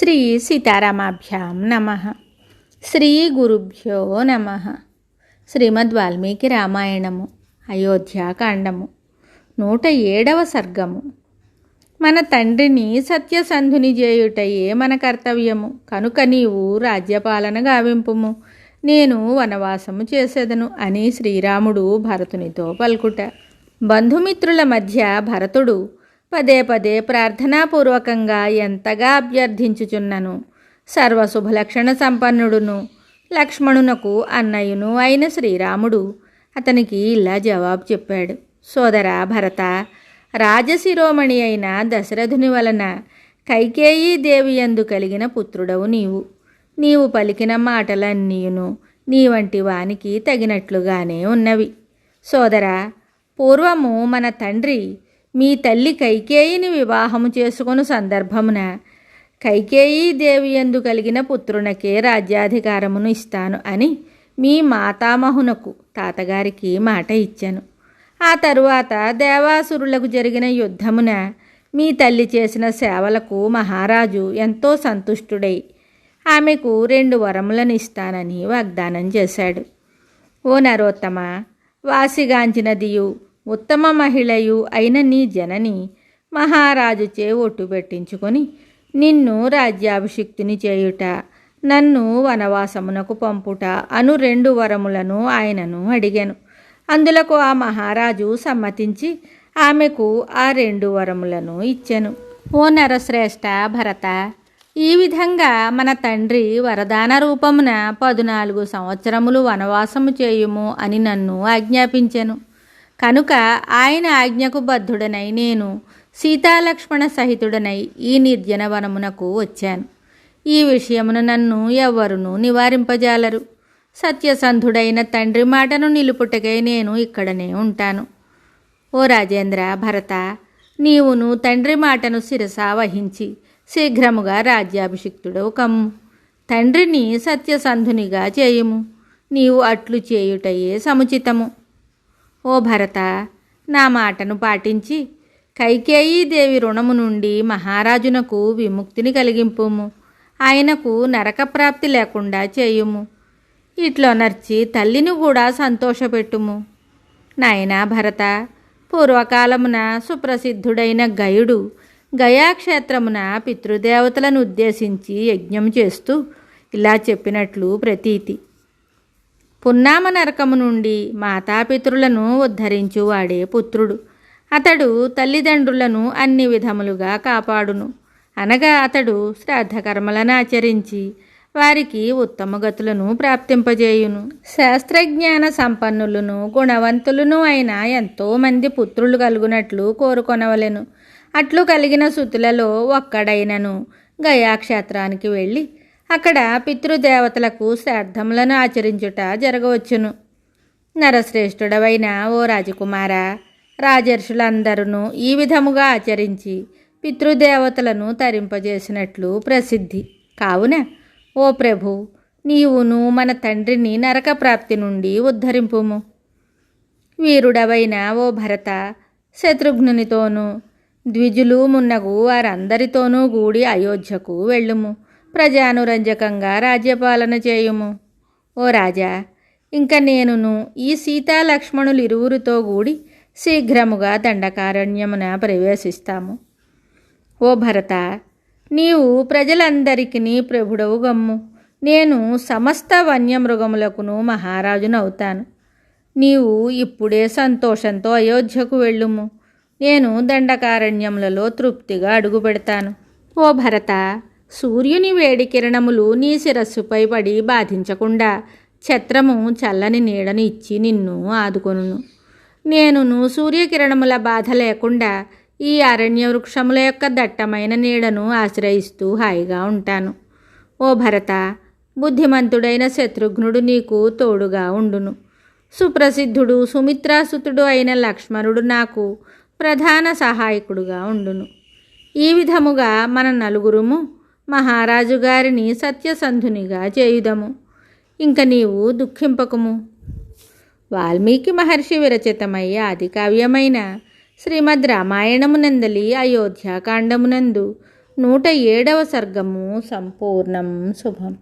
శ్రీ సీతారామాభ్యాం నమః. శ్రీ గురుభ్యో నమః. శ్రీమద్ వాల్మీకి రామాయణము అయోధ్యాకాండము 107వ సర్గము. మన తండ్రిని సత్యసంధుని చేయుటయే మన కర్తవ్యము, కనుక నీవు రాజ్యపాలన గావింపుము, నేను వనవాసము చేసేదను అని శ్రీరాముడు భరతునితో పలుకుట. బంధుమిత్రుల మధ్య భరతుడు పదే పదే ప్రార్థనాపూర్వకంగా ఎంతగా అభ్యర్థించుచున్నను. సర్వశుభలక్షణ సంపన్నుడును లక్ష్మణునకు అన్నయ్యను అయిన శ్రీరాముడు అతనికి ఇలా జవాబు చెప్పాడు. సోదరా భరత, రాజశిరోమణి అయిన దశరథుని వలన కైకేయీ దేవి యందు కలిగిన పుత్రుడవు నీవు పలికిన మాటలన్నీయును నీ వంటి వానికి తగినట్లుగానే ఉన్నవి. సోదరా, పూర్వము మన తండ్రి మీ తల్లి కైకేయిని వివాహము చేసుకొను సందర్భమున కైకేయీ దేవి యందు కలిగిన పుత్రునకే రాజ్యాధికారమును ఇస్తాను అని మీ మాతామహునకు తాతగారికి మాట ఇచ్చాను. ఆ తరువాత దేవాసురులకు జరిగిన యుద్ధమున మీ తల్లి చేసిన సేవలకు మహారాజు ఎంతో సంతుష్టుడై ఆమెకు 2 వరములను ఇస్తానని వాగ్దానం చేశాడు. ఓ నరోత్తమ, వాసిగాంచినదియు ఉత్తమ మహిళయు అయిన నీ జనని మహారాజుచే ఒట్టు పెట్టించుకొని నిన్ను రాజ్యాభిషిక్తుని చేయుట, నన్ను వనవాసమునకు పంపుట అను 2 వరములను ఆయనను అడిగాను. అందులకు ఆ మహారాజు సమ్మతించి ఆమెకు ఆ 2 వరములను ఇచ్చెను. ఓ నరశ్రేష్ఠ భరత, ఈ విధంగా మన తండ్రి వరదాన రూపమున 14 సంవత్సరములు వనవాసము చేయుము అని నన్ను ఆజ్ఞాపించెను. కనుక ఆయన ఆజ్ఞకు బద్ధుడనై నేను సీతాలక్ష్మణ సహితుడనై ఈ నిర్జన వనమునకు వచ్చాను. ఈ విషయమును నన్ను ఎవ్వరునూ నివారింపజాలరు. సత్యసంధుడైన తండ్రి మాటను నిలుపుటకై నేను ఇక్కడనే ఉంటాను. ఓ రాజేంద్ర భరత, నీవును తండ్రి మాటను శిరసా వహించి శీఘ్రముగా రాజ్యాభిషిక్తుడవు కమ్ము. తండ్రిని సత్యసంధునిగా చేయుము. నీవు అట్లు చేయుటయే సముచితము. ఓ భరత, నా మాటను పాటించి కైకేయీ దేవి రుణము నుండి మహారాజునకు విముక్తిని కలిగింపుము. ఆయనకు నరకప్రాప్తి లేకుండా చేయుము. ఇట్లొనర్చి తల్లిని కూడా సంతోషపెట్టుము. నాయనా భరత, పూర్వకాలమున సుప్రసిద్ధుడైన గయుడు గయాక్షేత్రమున పితృదేవతలను ఉద్దేశించి యజ్ఞం చేస్తూ ఇలా చెప్పినట్లు ప్రతీతి. పున్నామ నరకము నుండి మాతాపితరులను ఉద్ధరించువాడే పుత్రుడు. అతడు తల్లిదండ్రులను అన్ని విధములుగా కాపాడును. అనగా అతడు శ్రాద్ధకర్మలను ఆచరించి వారికి ఉత్తమ గతులను ప్రాప్తింపజేయును. శాస్త్రజ్ఞాన సంపన్నులను గుణవంతులను అయిన ఎంతోమంది పుత్రులు కలుగునట్లు కోరుకొనవలెను. అట్లు కలిగిన సుతులలో ఒక్కడైనను గయాక్షేత్రానికి వెళ్ళి అక్కడ పితృదేవతలకు శ్రాద్ధములను ఆచరించుట జరగవచ్చును. నరశ్రేష్ఠుడవైన ఓ రాజకుమారా, రాజర్షులందరూ ఈ విధముగా ఆచరించి పితృదేవతలను తరింపజేసినట్లు ప్రసిద్ధి. కావున ఓ ప్రభు, నీవును మన తండ్రిని నరక ప్రాప్తి నుండి ఉద్ధరింపుము. వీరుడవైన ఓ భరత, శత్రుఘ్నునితోనూ ద్విజులు మున్నగు వారందరితోనూ గూడి అయోధ్యకు వెళ్ళుము. ప్రజానురంజకంగా రాజ్యపాలన చేయుము. ఓ రాజా, ఇంక నేనును ఈ సీతాలక్ష్మణులిరువురితో కూడి శీఘ్రముగా దండకారణ్యమున ప్రవేశిస్తాము. ఓ భరత, నీవు ప్రజలందరికీ ప్రభుడవు గమ్ము. నేను సమస్త వన్యమృగములకును మహారాజునవుతాను. నీవు ఇప్పుడే సంతోషంతో అయోధ్యకు వెళ్ళుము. నేను దండకారణ్యములలో తృప్తిగా అడుగు పెడతాను. ఓ భరత, సూర్యుని వేడి కిరణములు నీ శిరస్సుపై పడి బాధించకుండా ఛత్రము చల్లని నీడను ఇచ్చి నిన్ను ఆదుకొనును. నేనును సూర్యకిరణముల బాధ లేకుండా ఈ అరణ్య వృక్షముల యొక్క దట్టమైన నీడను ఆశ్రయిస్తూ హాయిగా ఉంటాను. ఓ భరత, బుద్ధిమంతుడైన శత్రుఘ్నుడు నీకు తోడుగా ఉండును. సుప్రసిద్ధుడు సుమిత్రాసుతుడు అయిన లక్ష్మణుడు నాకు ప్రధాన సహాయకుడుగా ఉండును. ఈ విధముగా మన నలుగురుము మహారాజు గారిని సత్యసంధునిగా చేయుదము. ఇంక నీవు దుఃఖింపకుము. వాల్మీకి మహర్షి విరచితమయ్య ఆదికావ్యమైన శ్రీమద్ రామాయణమునందలి అయోధ్యాకాండమునందు 107వ సర్గము సంపూర్ణం శుభం.